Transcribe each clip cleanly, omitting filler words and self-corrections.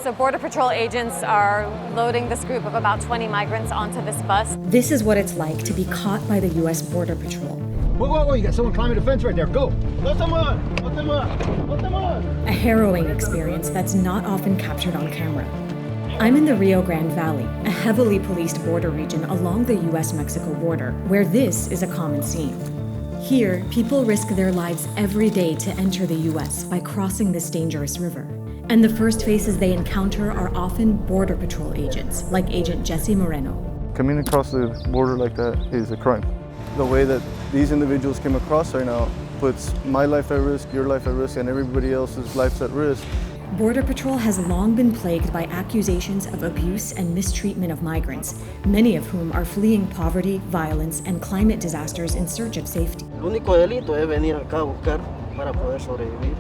So Border Patrol agents are loading this group of about 20 migrants onto this bus. This is what it's like to be caught by the U.S. Border Patrol. Whoa, you got someone climbing the fence right there. Go. Let them on. A harrowing experience that's not often captured on camera. I'm in the Rio Grande Valley, a heavily policed border region along the U.S.-Mexico border, where this is a common scene. Here, people risk their lives every day to enter the U.S. by crossing this dangerous river. And the first faces they encounter are often Border Patrol agents, like Agent Jesse Moreno. Coming across the border like that is a crime. The way that these individuals came across right now puts my life at risk, your life at risk, and everybody else's lives at risk. Border Patrol has long been plagued by accusations of abuse and mistreatment of migrants, many of whom are fleeing poverty, violence, and climate disasters in search of safety. El único delito es venir acá a buscar para poder sobrevivir.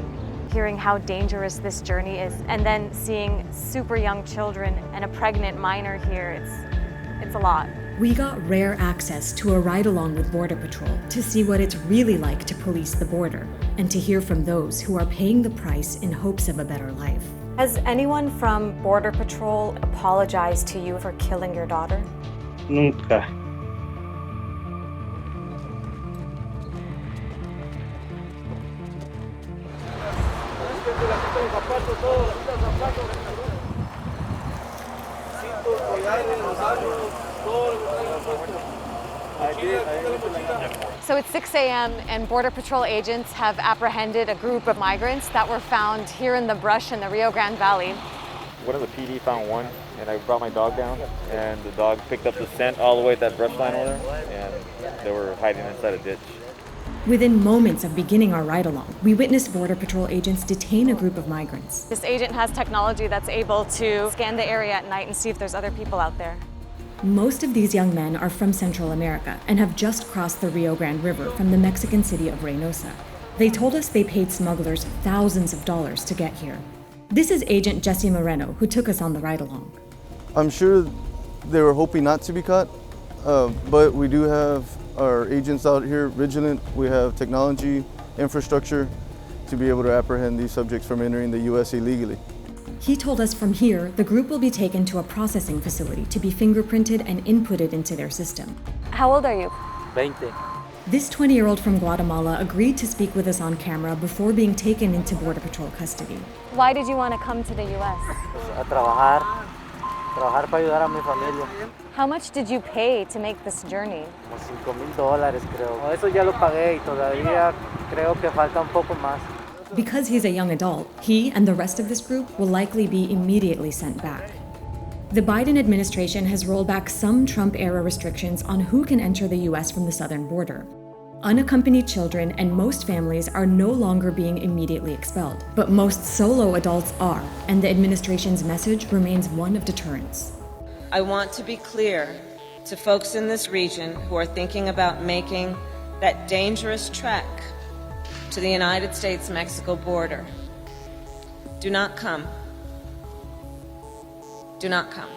Hearing how dangerous this journey is, and then seeing super young children and a pregnant minor here, it's a lot. We got rare access to a ride-along with Border Patrol to see what it's really like to police the border, and to hear from those who are paying the price in hopes of a better life. Has anyone from Border Patrol apologized to you for killing your daughter? Nunca. So it's 6 a.m. and Border Patrol agents have apprehended a group of migrants that were found here in the brush in the Rio Grande Valley. One of the PD found one, and I brought my dog down, and the dog picked up the scent all the way at that brush line over there, and they were hiding inside a ditch. Within moments of beginning our ride-along, we witnessed Border Patrol agents detain a group of migrants. This agent has technology that's able to scan the area at night and see if there's other people out there. Most of these young men are from Central America and have just crossed the Rio Grande River from the Mexican city of Reynosa. They told us they paid smugglers thousands of dollars to get here. This is Agent Jesse Moreno, who took us on the ride-along. I'm sure they were hoping not to be caught, but we do have our agents out here vigilant. We have technology, infrastructure to be able to apprehend these subjects from entering the U.S. illegally. He told us from here, the group will be taken to a processing facility to be fingerprinted and inputted into their system. How old are you? 20. This 20-year-old from Guatemala agreed to speak with us on camera before being taken into Border Patrol custody. Why did you want to come to the U.S.? A trabajar para ayudar a mi familia. How much did you pay to make this journey? Como $5,000 creo. Eso ya lo pagué y todavía creo que falta un poco más. Because he's a young adult, he and the rest of this group will likely be immediately sent back. The Biden administration has rolled back some Trump-era restrictions on who can enter the U.S. from the southern border. Unaccompanied children and most families are no longer being immediately expelled, but most solo adults are, and the administration's message remains one of deterrence. I want to be clear to folks in this region who are thinking about making that dangerous trek to the United States-Mexico border. Do not come. Do not come.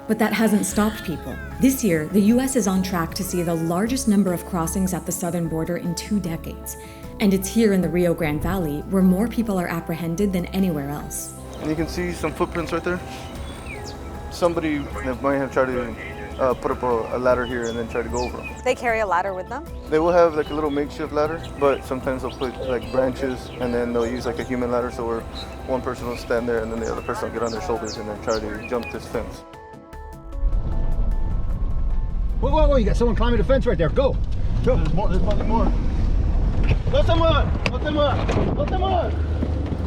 But that hasn't stopped people. This year, the U.S. is on track to see the largest number of crossings at the southern border in 2 decades. And it's here in the Rio Grande Valley where more people are apprehended than anywhere else. And you can see some footprints right there. Somebody might have tried to put up a ladder here and then try to go over them. They carry a ladder with them? They will have like a little makeshift ladder, but sometimes they'll put like branches and then they'll use like a human ladder, so where one person will stand there and then the other person will get on their shoulders and then try to jump this fence. Whoa, you got someone climbing the fence right there. Go. There's probably more. Let them on.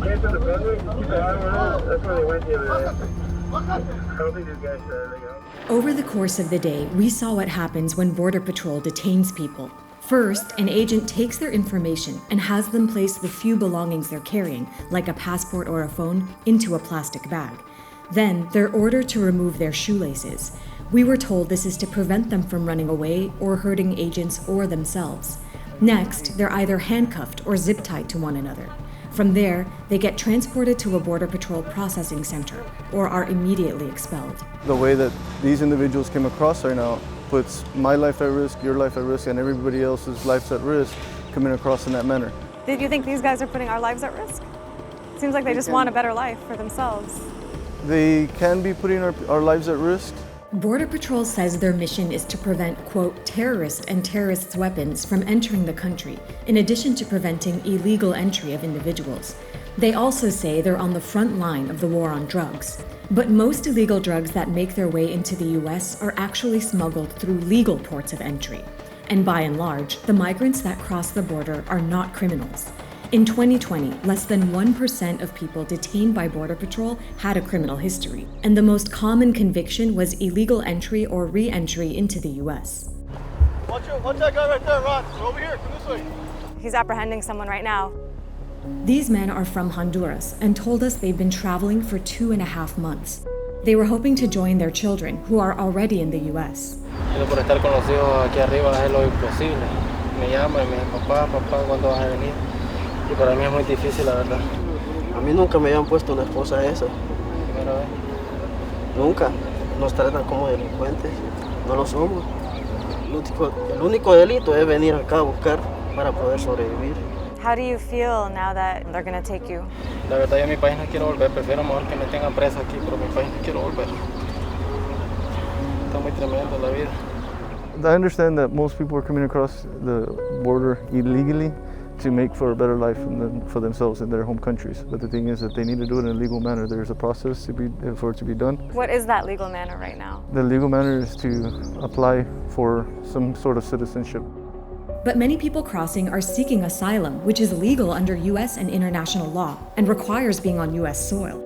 That's where they went the other day. I don't think these guys they go. Over the course of the day, we saw what happens when Border Patrol detains people. First, an agent takes their information and has them place the few belongings they're carrying, like a passport or a phone, into a plastic bag. Then, they're ordered to remove their shoelaces. We were told this is to prevent them from running away or hurting agents or themselves. Next, they're either handcuffed or zip-tied to one another. From there, they get transported to a Border Patrol processing center or are immediately expelled. The way that these individuals came across right now puts my life at risk, your life at risk, and everybody else's lives at risk coming across in that manner. Did you think these guys are putting our lives at risk? Seems like they just want a better life for themselves. They can be putting our lives at risk. Border Patrol says their mission is to prevent, quote, terrorists and terrorists' weapons from entering the country, in addition to preventing illegal entry of individuals. They also say they're on the front line of the war on drugs. But most illegal drugs that make their way into the US are actually smuggled through legal ports of entry. And by and large, the migrants that cross the border are not criminals. In 2020, less than 1% of people detained by Border Patrol had a criminal history, and the most common conviction was illegal entry or re-entry into the US. Watch that guy right there, Ron. Over here, come this way. He's apprehending someone right now. These men are from Honduras and told us they've been traveling for 2.5 months. They were hoping to join their children, who are already in the US. Por estar con los hijos aquí arriba es lo imposible. Me llaman y me dicen, papá, ¿cuándo vas a venir? Y para mí es muy difícil, la verdad. A mí nunca me habían puesto una esposa esa. Primera vez. Nunca. Nos tratan como delincuentes. No lo somos. El único delito es venir acá a buscar para poder sobrevivir. How do you feel now that they're going to take you? La verdad, yo a mi país no quiero volver. Prefiero mejor que me tengan presa aquí, pero a mi país no quiero volver. Está muy tremendo la vida. I understand that most people are coming across the border illegally to make for a better life for themselves in their home countries. But the thing is that they need to do it in a legal manner. There's a process for it to be done. What is that legal manner right now? The legal manner is to apply for some sort of citizenship. But many people crossing are seeking asylum, which is legal under US and international law and requires being on US soil.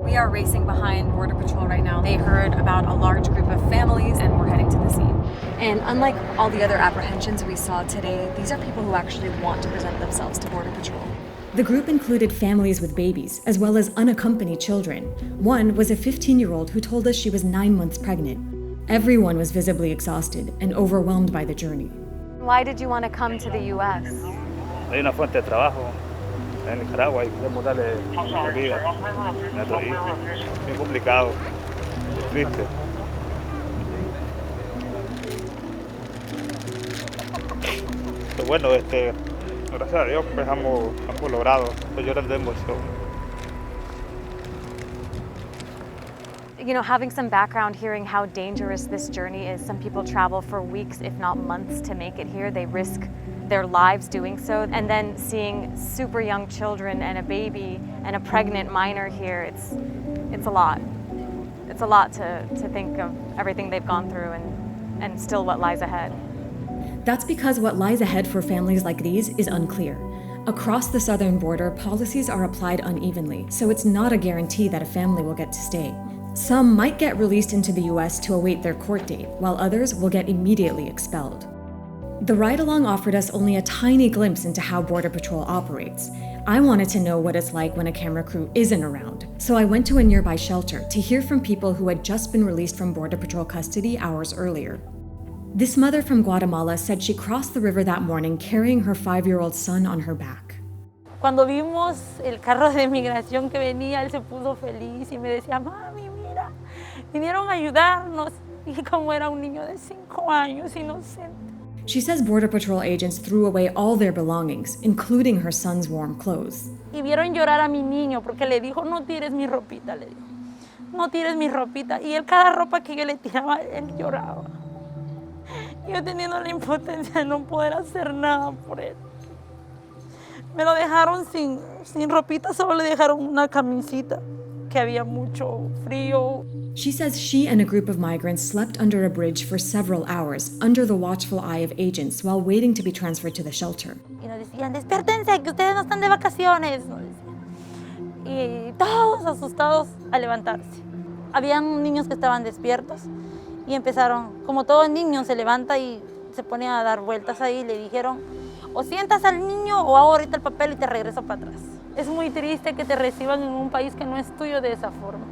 We are racing behind Border Patrol right now. They heard about a large group of families and we're heading to the scene. And unlike all the other apprehensions we saw today, these are people who actually want to present themselves to Border Patrol. The group included families with babies, as well as unaccompanied children. One was a 15-year-old who told us she was 9 months pregnant. Everyone was visibly exhausted and overwhelmed by the journey. Why did you want to come to the US? Hay una fuente de trabajo en Nicaragua y queremos darle una vida a nuestros hijos. Es complicado, es triste. Pero bueno, gracias a Dios pues hemos logrado. Estoy llorando de emoción. You know, having some background, hearing how dangerous this journey is. Some people travel for weeks, if not months, to make it here. They risk their lives doing so. And then seeing super young children and a baby and a pregnant minor here, it's a lot. It's a lot to think of everything they've gone through and still what lies ahead. That's because what lies ahead for families like these is unclear. Across the southern border, policies are applied unevenly, so it's not a guarantee that a family will get to stay. Some might get released into the US to await their court date, while others will get immediately expelled. The ride-along offered us only a tiny glimpse into how Border Patrol operates. I wanted to know what it's like when a camera crew isn't around, so I went to a nearby shelter to hear from people who had just been released from Border Patrol custody hours earlier. This mother from Guatemala said she crossed the river that morning carrying her 5-year-old son on her back. Cuando vimos el carro de migración que venía, él se puso feliz y me decía, mami, mira, vinieron a ayudarnos. Y como era un niño de 5 años, inocente. She says Border Patrol agents threw away all their belongings, including her son's warm clothes. Y vieron llorar a mi niño porque le dijo, no tires mi ropita, le dijo. No tires mi ropita. Y él, cada ropa que yo le tiraba, él lloraba. Yo teniendo la impotencia de no poder hacer nada por él. Me lo dejaron sin ropita, solo le dejaron una camisita, que había mucho frío. She says she and a group of migrants slept under a bridge for several hours, under the watchful eye of agents, while waiting to be transferred to the shelter. Y nos decían, despiértense, que ustedes no están de vacaciones, nos decían. Y todos asustados a levantarse. Habían niños que estaban despiertos y empezaron, como todo niño se levanta y se pone a dar vueltas ahí, le dijeron, o sientas al niño o hago ahorita el papel y te regreso para atrás. Es muy triste que te reciban en un país que no es tuyo de esa forma.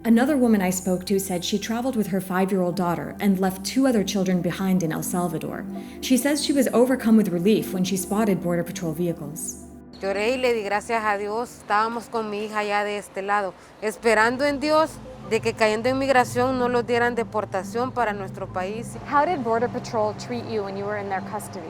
Another woman I spoke to said she traveled with her 5-year-old daughter and left 2 other children behind in El Salvador. She says she was overcome with relief when she spotted Border Patrol vehicles. Lloré y le di gracias a Dios. Estábamos con mi hija ya de este lado, esperando en Dios de que cayendo en migración no los dieran deportación para nuestro país. How did Border Patrol treat you when you were in their custody?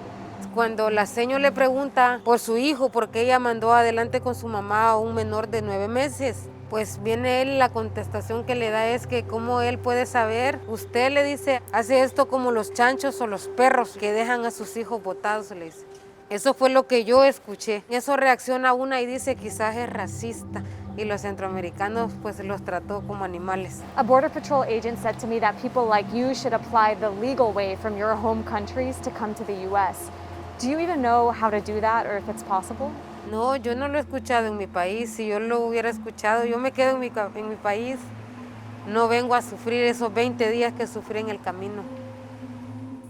Cuando la señora le pregunta por su hijo, porque ella mandó adelante con su mamá a un menor de 9 meses, Pues viene él, la contestación que le da es que cómo él puede saber. Usted le dice, hace esto como los chanchos o los perros que dejan a sus hijos botados, le dice. Eso fue lo que yo escuché. Eso reacciona una y dice quizás es racista. Y los centroamericanos pues los trató como animales. A Border Patrol agent said to me that people like you should apply the legal way from your home countries to come to the U.S. Do you even know how to do that or if it's possible? No, yo no lo he escuchado en mi país. Si yo lo hubiera escuchado, yo me quedo en mi país. No vengo a sufrir esos 20 días que sufrí en el camino.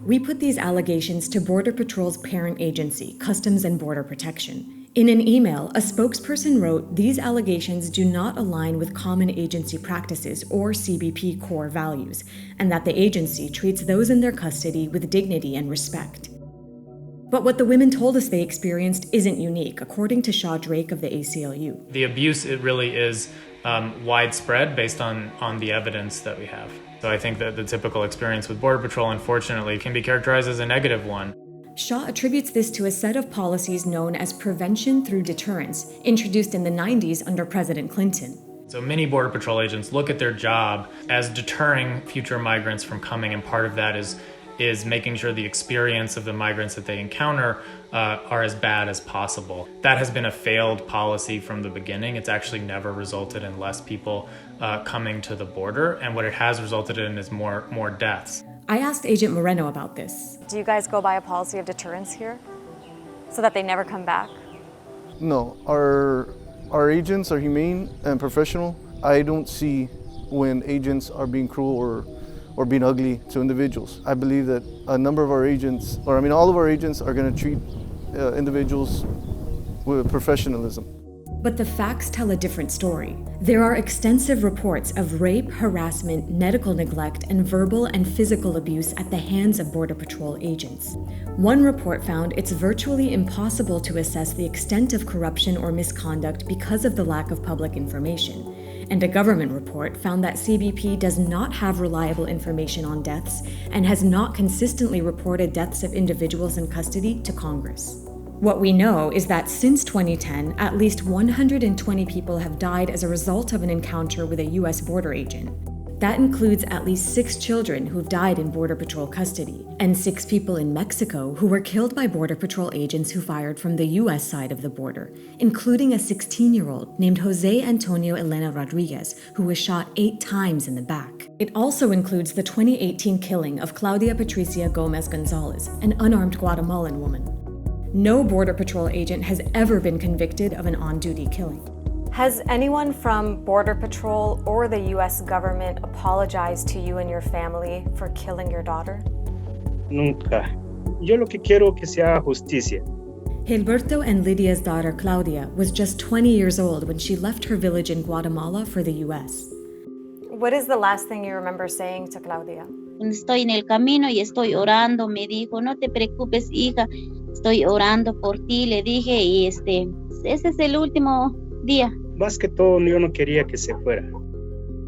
We put these allegations to Border Patrol's parent agency, Customs and Border Protection. In an email, a spokesperson wrote, "These allegations do not align with common agency practices or CBP core values, and that the agency treats those in their custody with dignity and respect." But what the women told us they experienced isn't unique, according to Shaw Drake of the ACLU. The abuse, it really is widespread based on the evidence that we have. So I think that the typical experience with Border Patrol, unfortunately, can be characterized as a negative one. Shaw attributes this to a set of policies known as prevention through deterrence, introduced in the 90s under President Clinton. So many Border Patrol agents look at their job as deterring future migrants from coming, and part of that is making sure the experience of the migrants that they encounter are as bad as possible. That has been a failed policy from the beginning. It's actually never resulted in less people coming to the border, and what it has resulted in is more deaths. I asked Agent Moreno about this. Do you guys go by a policy of deterrence here so that they never come back? No, our agents are humane and professional. I don't see when agents are being cruel or being ugly to individuals. I believe that a number of our agents, all of our agents are going to treat individuals with professionalism. But the facts tell a different story. There are extensive reports of rape, harassment, medical neglect, and verbal and physical abuse at the hands of Border Patrol agents. One report found it's virtually impossible to assess the extent of corruption or misconduct because of the lack of public information. And a government report found that CBP does not have reliable information on deaths and has not consistently reported deaths of individuals in custody to Congress. What we know is that since 2010, at least 120 people have died as a result of an encounter with a U.S. border agent. That includes at least 6 children who've died in Border Patrol custody, and 6 people in Mexico who were killed by Border Patrol agents who fired from the U.S. side of the border, including a 16-year-old named Jose Antonio Elena Rodriguez, who was shot 8 times in the back. It also includes the 2018 killing of Claudia Patricia Gomez Gonzalez, an unarmed Guatemalan woman. No Border Patrol agent has ever been convicted of an on-duty killing. Has anyone from Border Patrol or the U.S. government apologized to you and your family for killing your daughter? Nunca. Yo lo que quiero que se haga justicia. Gilberto and Lydia's daughter Claudia was just 20 years old when she left her village in Guatemala for the U.S. What is the last thing you remember saying to Claudia? Estoy en el camino y estoy orando, me dijo, no te preocupes, hija, estoy orando por ti, le dije, y ese es el último día. Más que todo, yo no quería que se fuera.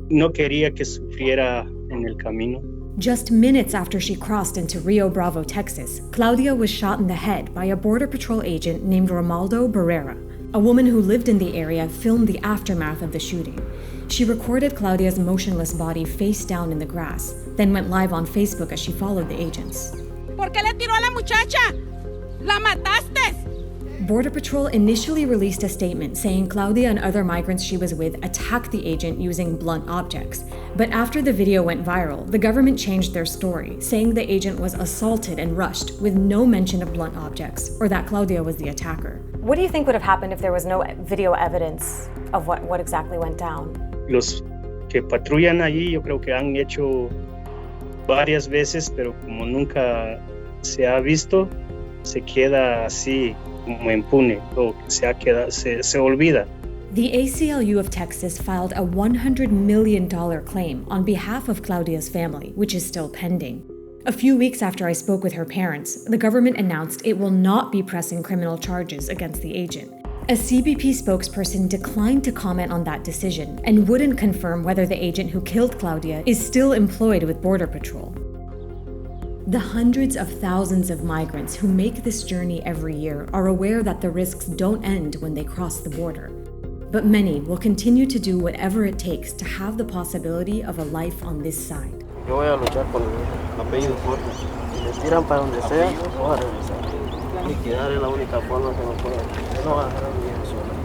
No quería que sufriera en el camino. Just minutes after she crossed into Rio Bravo, Texas, Claudia was shot in the head by a Border Patrol agent named Romaldo Barrera. A woman who lived in the area filmed the aftermath of the shooting. She recorded Claudia's motionless body face down in the grass, then went live on Facebook as she followed the agents. ¿Por qué le tiró a la muchacha? ¡La mataste! Border Patrol initially released a statement saying Claudia and other migrants she was with attacked the agent using blunt objects. But after the video went viral, the government changed their story, saying the agent was assaulted and rushed with no mention of blunt objects or that Claudia was the attacker. What do you think would have happened if there was no video evidence of what exactly went down? Los que patrullan allí yo creo que han hecho varias veces, pero como nunca se ha visto, se queda así como impune, o se olvida. The ACLU of Texas filed a $100 million claim on behalf of Claudia's family, which is still pending. A few weeks after I spoke with her parents, the government announced it will not be pressing criminal charges against the agent. A CBP spokesperson declined to comment on that decision and wouldn't confirm whether the agent who killed Claudia is still employed with Border Patrol. The hundreds of thousands of migrants who make this journey every year are aware that the risks don't end when they cross the border. but many will continue to do whatever it takes to have the possibility of a life on this side. Yo voy a luchar con el apellido fuerte. Si me tiran para donde sea, voy a regresar. Liquidar es la única forma que me puedo. No voy a dejar a mi hijo solo.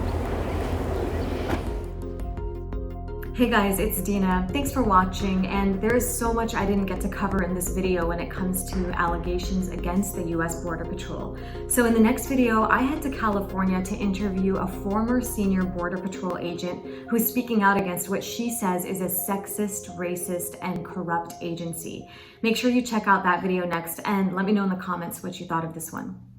Hey guys, it's Dina. Thanks for watching, and there is so much I didn't get to cover in this video when it comes to allegations against the US Border Patrol. So in the next video, I head to California to interview a former senior Border Patrol agent who's speaking out against what she says is a sexist, racist, and corrupt agency. Make sure you check out that video next, and let me know in the comments what you thought of this one.